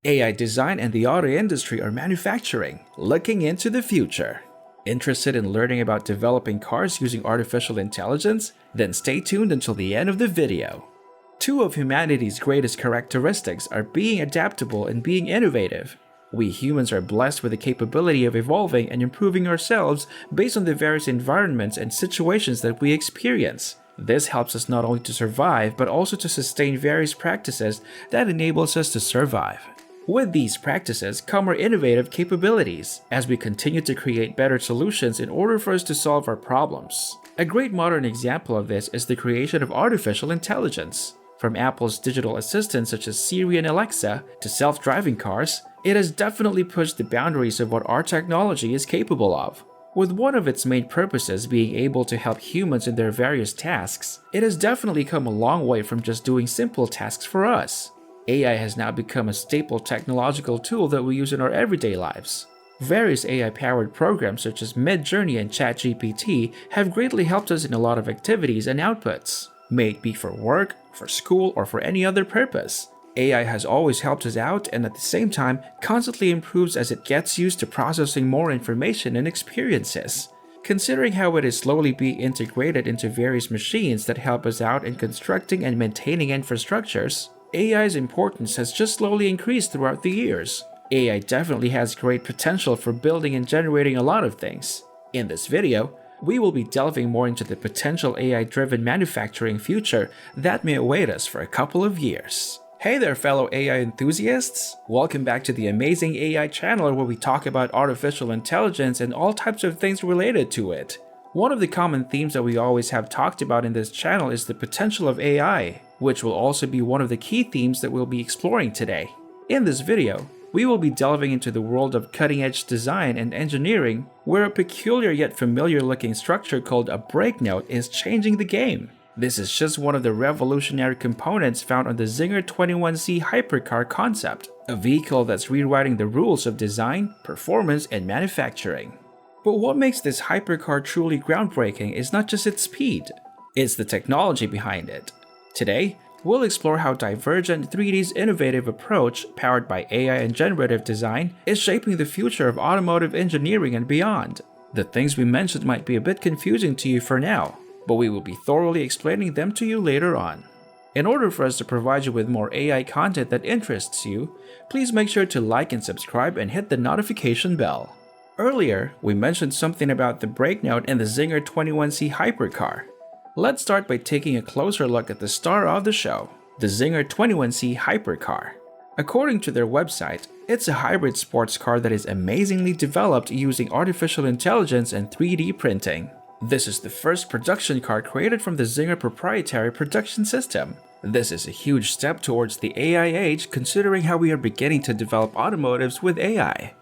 AI design and the auto industry are manufacturing, looking into the future. Interested in learning about developing cars using artificial intelligence? Then stay tuned until the end of the video. Two of humanity's greatest characteristics are being adaptable and being innovative. We humans are blessed with the capability of evolving and improving ourselves based on the various environments and situations that we experience. This helps us not only to survive, but also to sustain various practices that enables us to survive. With these practices come our innovative capabilities, as we continue to create better solutions in order for us to solve our problems. A great modern example of this is the creation of artificial intelligence. From Apple's digital assistants such as Siri and Alexa to self-driving cars, it has definitely pushed the boundaries of what our technology is capable of. With one of its main purposes being able to help humans in their various tasks, it has definitely come a long way from just doing simple tasks for us. AI has now become a staple technological tool that we use in our everyday lives. Various AI-powered programs such as Midjourney and ChatGPT have greatly helped us in a lot of activities and outputs. May it be for work, for school, or for any other purpose, AI has always helped us out and at the same time constantly improves as it gets used to processing more information and experiences. Considering how it is slowly being integrated into various machines that help us out in constructing and maintaining infrastructures, AI's importance has just slowly increased throughout the years. AI definitely has great potential for building and generating a lot of things. In this video, we will be delving more into the potential AI-driven manufacturing future that may await us for a couple of years. Hey there, fellow AI enthusiasts! Welcome back to the amazing AI channel where we talk about artificial intelligence and all types of things related to it. One of the common themes that we always have talked about in this channel is the potential of AI, which will also be one of the key themes that we'll be exploring today. In this video, we will be delving into the world of cutting-edge design and engineering, where a peculiar yet familiar-looking structure called a brake node is changing the game. This is just one of the revolutionary components found on the Czinger 21C Hypercar concept, a vehicle that's rewriting the rules of design, performance, and manufacturing. But what makes this hypercar truly groundbreaking is not just its speed, it's the technology behind it. Today, we'll explore how Divergent 3D's innovative approach, powered by AI and generative design, is shaping the future of automotive engineering and beyond. The things we mentioned might be a bit confusing to you for now, but we will be thoroughly explaining them to you later on. In order for us to provide you with more AI content that interests you, please make sure to like and subscribe and hit the notification bell. Earlier, we mentioned something about the brake node in the Czinger 21C Hypercar. Let's start by taking a closer look at the star of the show, the Czinger 21C Hypercar. According to their website, it's a hybrid sports car that is amazingly developed using artificial intelligence and 3D printing. This is the first production car created from the Czinger proprietary production system. This is a huge step towards the AI age considering how we are beginning to develop automotives with AI.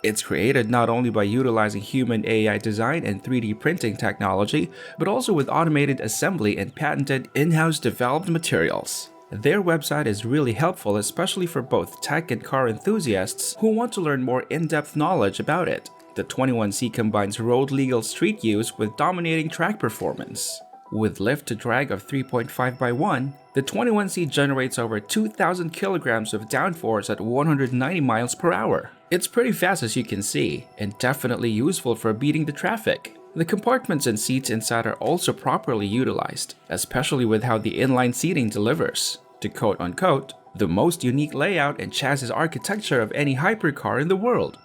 It's created not only by utilizing human AI design and 3D printing technology, but also with automated assembly and patented in-house developed materials. Their website is really helpful, especially for both tech and car enthusiasts who want to learn more in-depth knowledge about it. The 21C combines road-legal street use with dominating track performance. With lift-to-drag of 3.5/1, the 21C generates over 2,000 kilograms of downforce at 190 miles per hour. It's pretty fast as you can see, and definitely useful for beating the traffic. The compartments and seats inside are also properly utilized, especially with how the inline seating delivers, to quote-unquote, the most unique layout and chassis architecture of any hypercar in the world.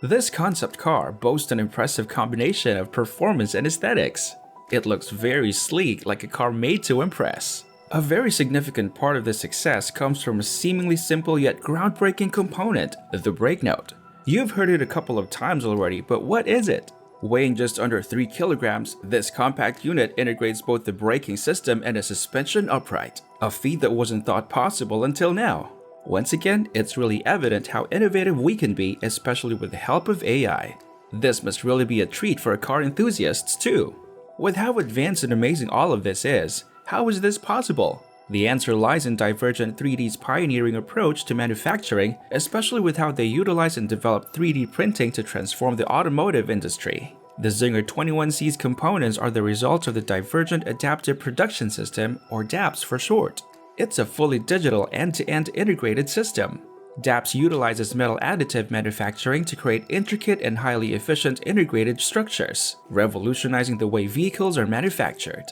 This concept car boasts an impressive combination of performance and aesthetics. It looks very sleek, like a car made to impress. A very significant part of this success comes from a seemingly simple yet groundbreaking component, the brake node. You've heard it a couple of times already, but what is it? Weighing just under 3 kilograms, this compact unit integrates both the braking system and a suspension upright, a feat that wasn't thought possible until now. Once again, it's really evident how innovative we can be, especially with the help of AI. This must really be a treat for car enthusiasts too. With how advanced and amazing all of this is, how is this possible? The answer lies in Divergent 3D's pioneering approach to manufacturing, especially with how they utilize and develop 3D printing to transform the automotive industry. The Czinger 21C's components are the result of the Divergent Adaptive Production System, or DAPS for short. It's a fully digital end-to-end integrated system. DAPS utilizes metal additive manufacturing to create intricate and highly efficient integrated structures, revolutionizing the way vehicles are manufactured.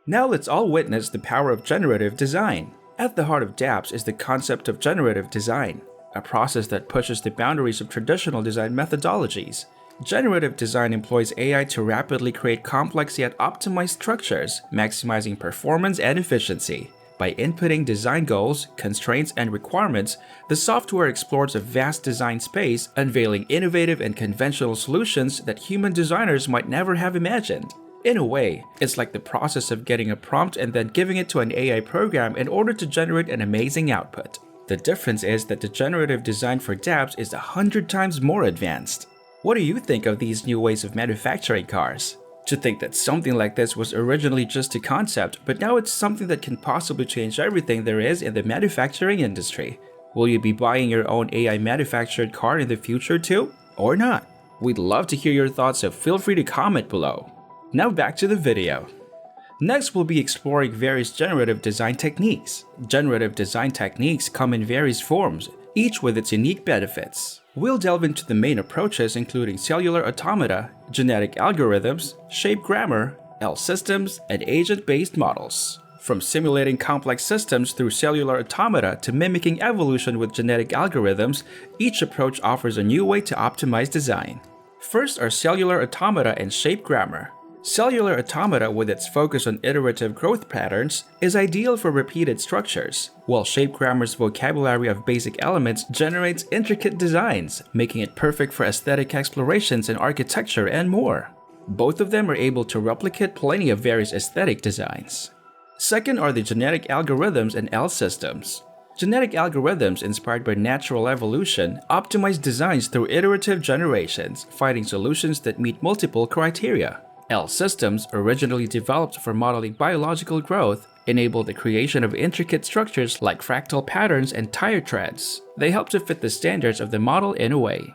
Now let's all witness the power of generative design. At the heart of DAPS is the concept of generative design, a process that pushes the boundaries of traditional design methodologies. Generative design employs AI to rapidly create complex yet optimized structures, maximizing performance and efficiency. By inputting design goals, constraints, and requirements, the software explores a vast design space, unveiling innovative and conventional solutions that human designers might never have imagined. In a way, it's like the process of getting a prompt and then giving it to an AI program in order to generate an amazing output. The difference is that the generative design for DAPS is 100 times more advanced. What do you think of these new ways of manufacturing cars? To think that something like this was originally just a concept, but now it's something that can possibly change everything there is in the manufacturing industry. Will you be buying your own AI manufactured car in the future too? Or not? We'd love to hear your thoughts, so feel free to comment below. Now back to the video. Next, we'll be exploring various generative design techniques. Generative design techniques come in various forms, each with its unique benefits. We'll delve into the main approaches, including cellular automata, genetic algorithms, shape grammar, L systems, and agent-based models. From simulating complex systems through cellular automata to mimicking evolution with genetic algorithms, each approach offers a new way to optimize design. First are cellular automata and shape grammar. Cellular automata, with its focus on iterative growth patterns, is ideal for repeated structures, while shape grammar's vocabulary of basic elements generates intricate designs, making it perfect for aesthetic explorations in architecture and more. Both of them are able to replicate plenty of various aesthetic designs. Second are the genetic algorithms and L systems. Genetic algorithms, inspired by natural evolution, optimize designs through iterative generations, finding solutions that meet multiple criteria. L systems, originally developed for modeling biological growth, enable the creation of intricate structures like fractal patterns and tire treads. They help to fit the standards of the model in a way.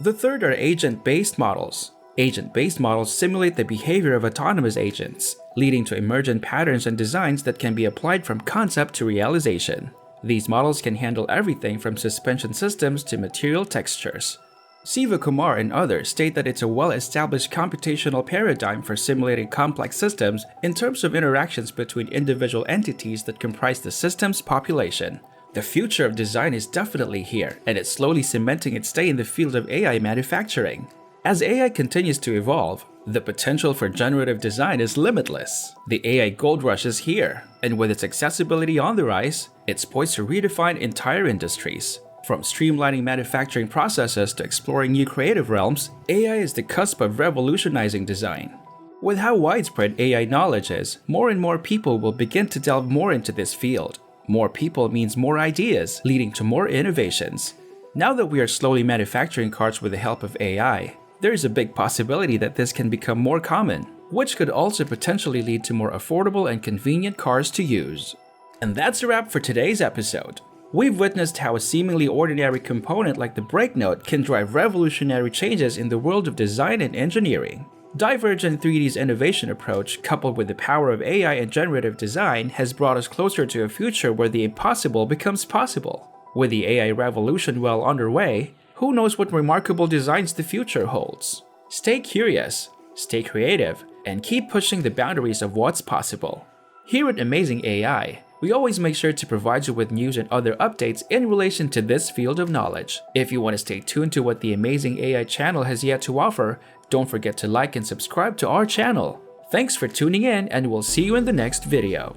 The third are agent-based models. Agent-based models simulate the behavior of autonomous agents, leading to emergent patterns and designs that can be applied from concept to realization. These models can handle everything from suspension systems to material textures. Siva Kumar and others state that it's a well-established computational paradigm for simulating complex systems in terms of interactions between individual entities that comprise the system's population. The future of design is definitely here, and it's slowly cementing its stay in the field of AI manufacturing. As AI continues to evolve, the potential for generative design is limitless. The AI gold rush is here, and with its accessibility on the rise, it's poised to redefine entire industries. From streamlining manufacturing processes to exploring new creative realms, AI is the cusp of revolutionizing design. With how widespread AI knowledge is, more and more people will begin to delve more into this field. More people means more ideas, leading to more innovations. Now that we are slowly manufacturing cars with the help of AI, there is a big possibility that this can become more common, which could also potentially lead to more affordable and convenient cars to use. And that's a wrap for today's episode. We've witnessed how a seemingly ordinary component like the brake note can drive revolutionary changes in the world of design and engineering. Divergent 3D's innovation approach, coupled with the power of AI and generative design, has brought us closer to a future where the impossible becomes possible. With the AI revolution well underway, who knows what remarkable designs the future holds? Stay curious, stay creative, and keep pushing the boundaries of what's possible. Here at Amazing AI, we always make sure to provide you with news and other updates in relation to this field of knowledge. If you want to stay tuned to what the Amazing AI channel has yet to offer, don't forget to like and subscribe to our channel. Thanks for tuning in, and we'll see you in the next video.